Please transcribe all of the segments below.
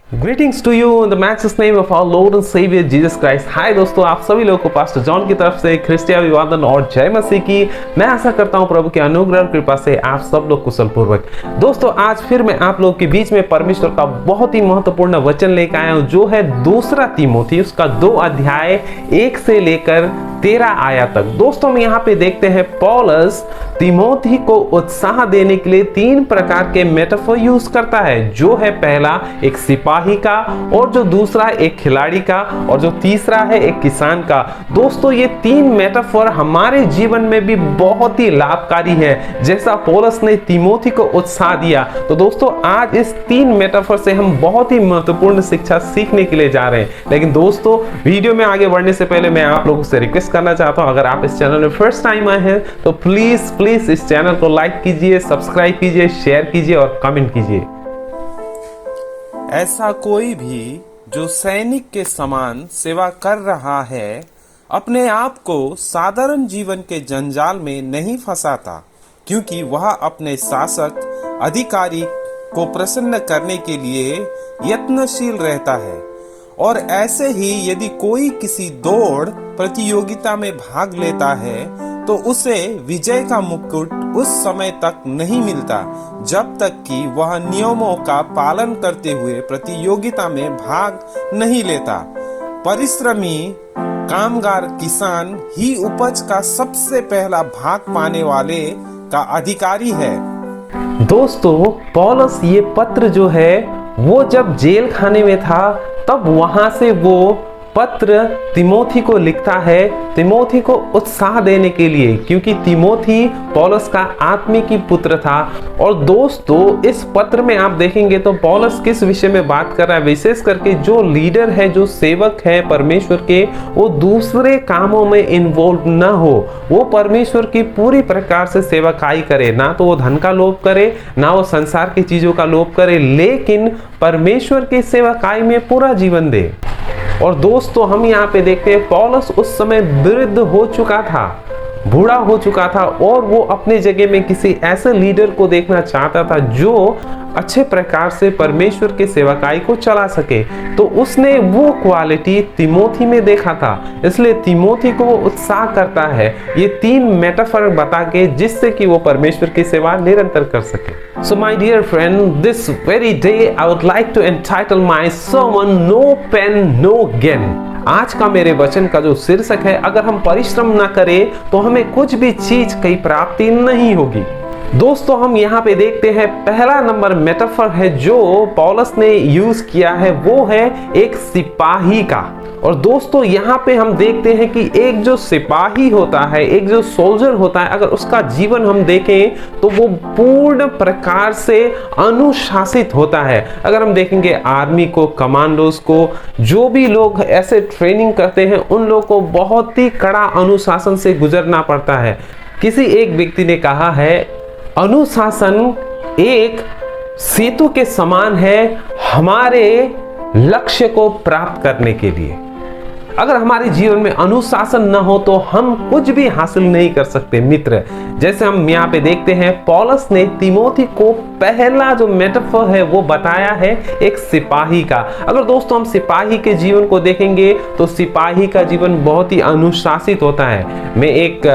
Greetings to you in the matchless name of our Lord and Savior Jesus Christ. हाय दोस्तों, आप सभी लोगों को पास्टर जॉन की तरफ से क्रिस्टिया अभिवादन और जय मसीह की। मैं आशा करता हूं प्रभु के अनुग्रह और कृपा से आप सब लोग कुशल पूर्वक। दोस्तों, आज फिर मैं आप लोगों के बीच में परमेश्वर का बहुत ही महत्वपूर्ण वचन लेकर आया हूं, जो है दूसरा तीमोथी उसका 2 अध्याय 1 से लेकर 13 आया तक। दोस्तों, हम यहाँ पे देखते हैं पौलुस तीमोथी को उत्साह देने के लिए 3 प्रकार के मेटाफोर यूज करता है, जो है पहला एक सिपाही का, और जो दूसरा एक खिलाड़ी का, और जो तीसरा है एक किसान का। दोस्तों, ये 3 मेटाफोर हमारे जीवन में भी बहुत ही लाभकारी है। जैसा पौलुस ने तीमोथी को उत्साह दिया, तो दोस्तों आज इस 3 मेटाफोर से हम बहुत ही महत्वपूर्ण शिक्षा सीखने के लिए जा रहे हैं। लेकिन दोस्तों, वीडियो में आगे बढ़ने से पहले मैं आप लोगों से रिक्वेस्ट करना चाहता हूं, अगर आप इस चैनल में फर्स्ट टाइम आए हैं तो प्लीज इस चैनल को लाइक कीजिए, सब्सक्राइब कीजिए, शेयर कीजिए और कमेंट कीजिए। ऐसा कोई भी जो सैनिक के समान सेवा कर रहा है, अपने आप को साधारण जीवन के जंजाल में नहीं फंसाता, क्योंकि वह अपने शासक अधिकारी को प्रसन्न करने के लिए यत्नशील रहता है। और ऐसे ही यदि कोई किसी दौड़ प्रतियोगिता में भाग लेता है, तो उसे विजय का मुकुट उस समय तक नहीं मिलता जब तक कि वह नियमों का पालन करते हुए प्रतियोगिता में भाग नहीं लेता। परिश्रमी कामगार किसान ही उपज का सबसे पहला भाग पाने वाले का अधिकारी है। दोस्तों, पौलुस ये पत्र जो है वो जब जेल खाने में था, तब वहां से वो पत्र तीमोथी को लिखता है, तीमोथी को उत्साह देने के लिए, क्योंकि तीमोथी पौलुस का आत्मिक पुत्र था। और दोस्तों, इस पत्र में आप देखेंगे तो पौलुस किस विषय में बात कर रहा है, विशेष करके जो लीडर है, जो सेवक है परमेश्वर के, वो दूसरे कामों में इन्वॉल्व ना हो, वो परमेश्वर की पूरी प्रकार से सेवकाई करे, ना तो वो धन का लोभ करे, ना वो संसार की चीजों का लोभ करे, लेकिन परमेश्वर की सेवकाई में पूरा जीवन दे। और दोस्तों, हम यहाँ पे देखते हैं पौलुस उस समय वृद्ध हो चुका था, बूढ़ा हो चुका था, और वो अपने जगह में किसी ऐसे लीडर को देखना चाहता था जो अच्छे प्रकार से परमेश्वर के सेवकाई को चला सके। तो उसने वो क्वालिटी तीमोथी में देखा था, इसलिए तीमोथी को वो उत्साह करता है ये 3 मेटाफर बता के, जिससे कि वो परमेश्वर की सेवा निरंतर कर सके। So my dear friend, this very day I would like to entitle my sermon No Pen No Gain। आज का मेरे वचन का जो शीर्षक है, अगर हम परिश्रम ना करें तो हमें कुछ भी चीज की प्राप्ति नहीं होगी। दोस्तों, हम यहाँ पे देखते हैं पहला नंबर मेटाफर है जो पौलुस ने यूज किया है, वो है एक सिपाही का। और दोस्तों, यहाँ पे हम देखते हैं कि एक जो सिपाही होता है, एक जो सोल्जर होता है, अगर उसका जीवन हम देखें तो वो पूर्ण प्रकार से अनुशासित होता है। अगर हम देखेंगे आर्मी को, कमांडोज को, जो भी लोग ऐसे ट्रेनिंग करते हैं, उन लोगों को बहुत ही कड़ा अनुशासन से गुजरना पड़ता है। किसी एक व्यक्ति ने कहा है, अनुशासन एक सेतु के समान है हमारे लक्ष्य को प्राप्त करने के लिए। अगर हमारे जीवन में अनुशासन न हो तो हम कुछ भी हासिल नहीं कर सकते मित्र। जैसे हम यहाँ पे देखते हैं, पौलुस ने तीमोथी को पहला जो मेटाफर है वो बताया है एक सिपाही का। अगर दोस्तों हम सिपाही के जीवन को देखेंगे तो सिपाही का जीवन बहुत ही अनुशासित होता है। मैं एक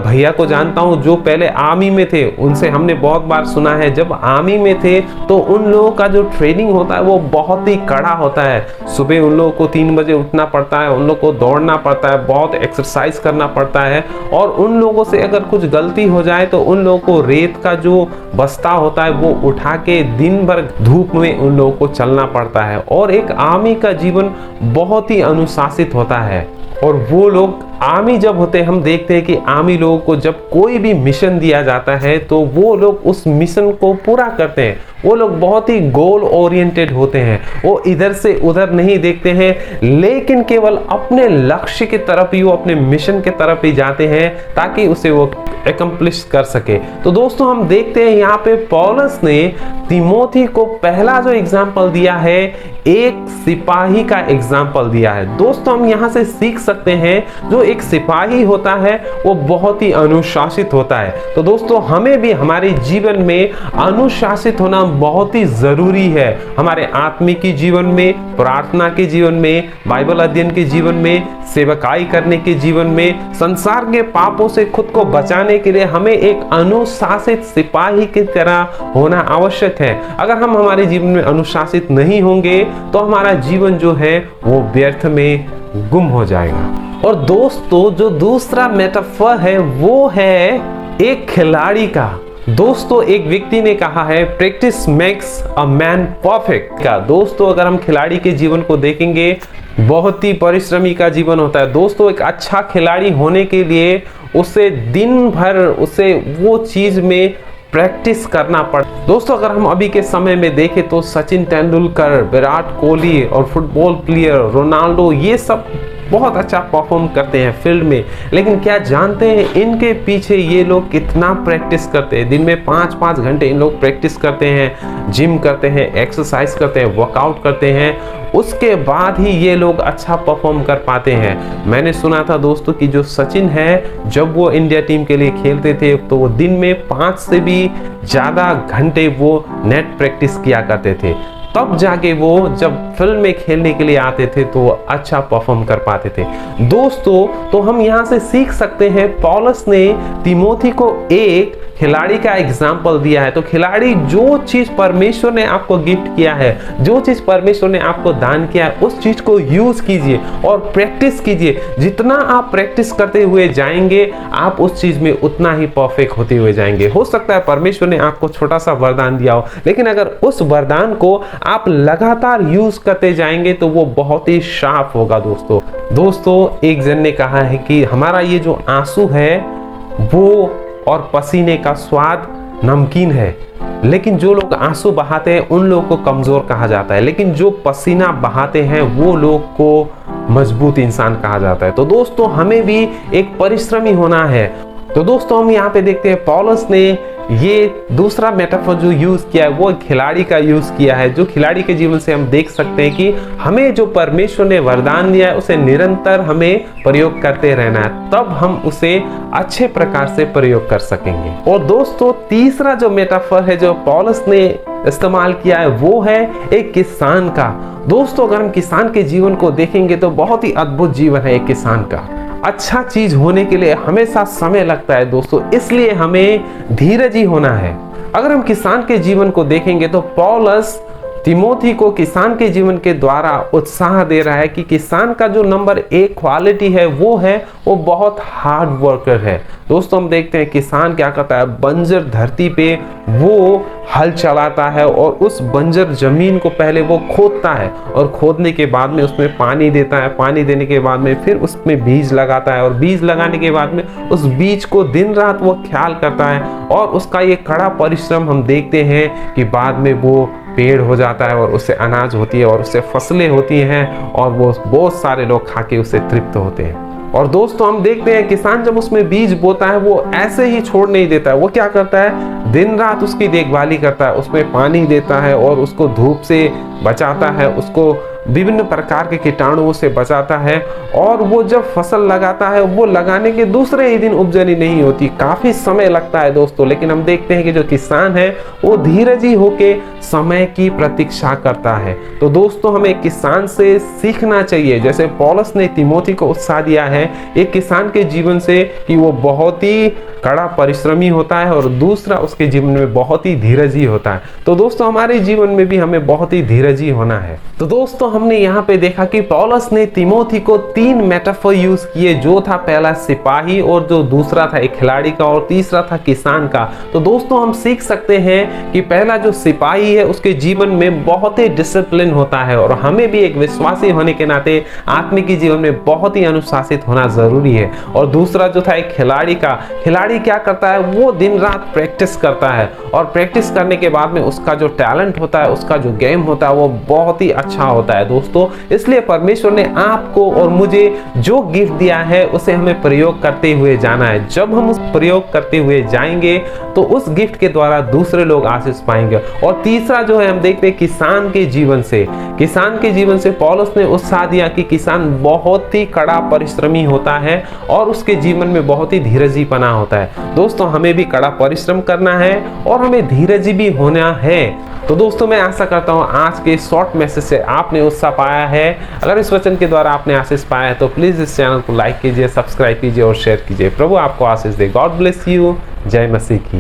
भैया को जानता हूँ जो पहले आर्मी में थे, उनसे हमने बहुत बार सुना है, जब आर्मी में थे तो उन लोगों का जो ट्रेनिंग होता है वो बहुत ही कड़ा होता है। सुबह उन लोगों को 3 बजे उठना पड़ता है, उन लोगों को दौड़ना पड़ता है, बहुत एक्सरसाइज करना पड़ता है, और उन लोगों से अगर कुछ गलती हो जाए तो उन लोगों को रेत का जो बस्ता होता है वो उठा के दिन भर धूप में उन लोगों को चलना पड़ता है। और एक आर्मी का जीवन बहुत ही अनुशासित होता है। और वो लोग आर्मी जब होते हैं, हम देखते हैं कि आर्मी लोगों को जब कोई भी मिशन दिया जाता है तो वो लोग उस मिशन को पूरा करते हैं। वो लोग बहुत ही गोल ओरिएंटेड होते हैं, वो इधर से उधर नहीं देखते हैं, लेकिन केवल अपने लक्ष्य की तरफ ही, वो अपने मिशन की तरफ ही जाते हैं ताकि उसे वो एकम्प्लिश कर सके। तो दोस्तों, हम देखते हैं यहाँ पे पौलुस ने तीमोथी को पहला जो एग्जाम्पल दिया है, एक सिपाही का एग्जाम्पल दिया है। दोस्तों, हम यहाँ से सीख सकते हैं, जो एक सिपाही होता है वो बहुत ही अनुशासित होता है। तो दोस्तों हमें भी हमारे जीवन में अनुशासित होना बहुत ही जरूरी है। हमारे आत्मिक जीवन में, प्रार्थना के जीवन में, बाइबल अध्ययन के जीवन में, सेवकाई करने के जीवन में, संसार के पापों से खुद को बचाने के लिए हमें एक अनुशासित सिपाही की तरह होना आवश्यक है। अगर हम हमारे जीवन में अनुशासित नहीं होंगे तो हमारा जीवन जो है वो व्यर्थ में गुम हो जाएगा। और दोस्तों जो दूसरा मेटाफर है वो है एक खिलाड़ी का। दोस्तों एक व्यक्ति ने कहा है practice makes a man perfect का। दोस्तों अगर हम खिलाड़ी के जीवन को देखेंगे, बहुत ही परिश्रमी का जीवन होता है। दोस्तों एक अच्छा खिलाड़ी होने के लिए उसे दिन भर उसे वो चीज में प्रैक्टिस करना पड़ता। दोस्तों अगर हम अभी के समय में देखें तो सचिन तेंदुलकर, विराट कोहली और फुटबॉल प्लेयर रोनाल्डो, ये सब बहुत अच्छा परफॉर्म करते हैं फील्ड में, लेकिन क्या जानते हैं इनके पीछे ये लोग कितना प्रैक्टिस करते हैं? दिन में 5-5 घंटे इन लोग प्रैक्टिस करते हैं, जिम करते हैं, एक्सरसाइज करते हैं, वर्कआउट करते हैं, उसके बाद ही ये लोग अच्छा परफॉर्म कर पाते हैं। मैंने सुना था दोस्तों कि जो सचिन है जब वो इंडिया टीम के लिए खेलते थे तो वो दिन में 5 से भी ज़्यादा घंटे वो नेट प्रैक्टिस किया करते थे, तब जाके वो जब फील्ड में खेलने के लिए आते थे तो अच्छा परफॉर्म कर पाते थे। दोस्तों तो हम यहाँ से सीख सकते हैं, पौलुस ने तिमोथी को एक खिलाड़ी का एग्जाम्पल दिया है। तो खिलाड़ी जो चीज परमेश्वर ने आपको गिफ्ट किया है, जो चीज परमेश्वर ने आपको दान किया है, उस चीज को यूज कीजिए और प्रैक्टिस कीजिए। जितना आप प्रैक्टिस करते हुए जाएंगे आप उस चीज में उतना ही परफेक्ट होते हुए जाएंगे। हो सकता है परमेश्वर ने आपको छोटा सा वरदान दिया हो, लेकिन अगर उस वरदान को आप लगातार यूज करते जाएंगे तो वो बहुत ही शार्प होगा। दोस्तों एक जन ने कहा है कि हमारा ये जो आंसू है वो और पसीने का स्वाद नमकीन है, लेकिन जो लोग आंसू बहाते हैं उन लोगों को कमजोर कहा जाता है, लेकिन जो पसीना बहाते हैं वो लोग को मजबूत इंसान कहा जाता है। तो दोस्तों हमें भी एक परिश्रमी होना है। तो दोस्तों हम यहाँ पे देखते हैं पौलुस ने ये दूसरा मेटाफर जो यूज किया है वो खिलाड़ी का यूज किया है। जो खिलाड़ी के जीवन से हम देख सकते हैं कि हमें जो परमेश्वर ने वरदान दिया है उसे निरंतर हमें प्रयोग करते रहना है, तब हम उसे अच्छे प्रकार से प्रयोग कर सकेंगे। और दोस्तों तीसरा जो मेटाफर है जो पौलुस ने इस्तेमाल किया है वो है एक किसान का। दोस्तों अगर हम किसान के जीवन को देखेंगे तो बहुत ही अद्भुत जीवन है एक किसान का। अच्छा चीज होने के लिए हमेशा समय लगता है दोस्तों, इसलिए हमें धीरजी होना है। अगर हम किसान के जीवन को देखेंगे तो पौलुस तिमोथी को किसान के जीवन के द्वारा उत्साह दे रहा है कि किसान का जो नंबर 1 क्वालिटी है वो बहुत हार्ड वर्कर है। दोस्तों हम देखते हैं किसान क्या करता है, बंजर धरती पे वो हल चलाता है और उस बंजर जमीन को पहले वो खोदता है और खोदने के बाद में उसमें पानी देता है, पानी देने के बाद में फिर उसमें बीज लगाता है और बीज लगाने के बाद में उस बीज को दिन रात वो ख्याल करता है और उसका ये कड़ा परिश्रम हम देखते हैं कि बाद में वो पेड़ हो जाता है और उससे अनाज होती है और उससे फसलें होती हैं और वो बहुत सारे लोग खा के उससे तृप्त होते हैं। और दोस्तों हम देखते हैं किसान जब उसमें बीज बोता है वो ऐसे ही छोड़ नहीं देता है, वो क्या करता है दिन रात उसकी देखभाली करता है, उसमें पानी देता है और उसको धूप से बचाता है, उसको विभिन्न प्रकार के कीटाणुओं से बचाता है। और वो जब फसल लगाता है वो लगाने के दूसरे ही दिन उपजनी नहीं होती, काफी समय लगता है दोस्तों। लेकिन हम देखते हैं कि जो किसान है वो धीरजी होके समय की प्रतीक्षा करता है। तो दोस्तों हमें किसान से सीखना चाहिए, जैसे पौलुस ने तिमोथी को उत्साह दिया है एक किसान के जीवन से कि वो बहुत ही कड़ा परिश्रमी होता है और दूसरा उसके जीवन में बहुत ही धीरजी होता है। तो दोस्तों हमारे जीवन में भी हमें बहुत ही धीरजी होना है। तो दोस्तों हमने यहाँ पे देखा कि पौलुस ने तिमोथी को 3 मेटाफर यूज किए, जो था पहला सिपाही और जो दूसरा था एक खिलाड़ी का और तीसरा था किसान का। तो दोस्तों हम सीख सकते हैं कि पहला जो सिपाही है उसके जीवन में बहुत ही डिसिप्लिन होता है और हमें भी एक विश्वासी होने के नाते आत्मिक जीवन में बहुत ही अनुशासित होना जरूरी है। और दूसरा जो था एक खिलाड़ी का, खिलाड़ी क्या करता है वो दिन रात प्रैक्टिस करता है और प्रैक्टिस करने के बाद में उसका जो टैलेंट होता है, उसका जो गेम होता है वो बहुत ही अच्छा होता है। है दोस्तों। इसलिए परमेश्वर ने आपको और मुझे जो गिफ्ट दिया है उसे हमें प्रयोग करते हुए जाना है। जब हम उस प्रयोग करते हुए जाएंगे तो उस गिफ्ट के द्वारा दूसरे लोग आशीष पाएंगे। और तीसरा जो है हम देखते हैं किसान के जीवन से पौलुस ने उत्साह दिया कि किसान बहुत ही कड़ा परिश्रमी होता है और उसके जीवन में बहुत ही धीरजीपना होता है। दोस्तों हमें भी कड़ा परिश्रम करना है और हमें धीरजी भी होना है। तो दोस्तों मैं आशा करता हूँ आज के शॉर्ट मैसेज से आपने उत्साह पाया है। अगर इस वचन के द्वारा आपने आशीष पाया है तो प्लीज इस चैनल को लाइक कीजिए, सब्सक्राइब कीजिए और शेयर कीजिए। प्रभु आपको आशीष दे। God bless you. जय मसीह की।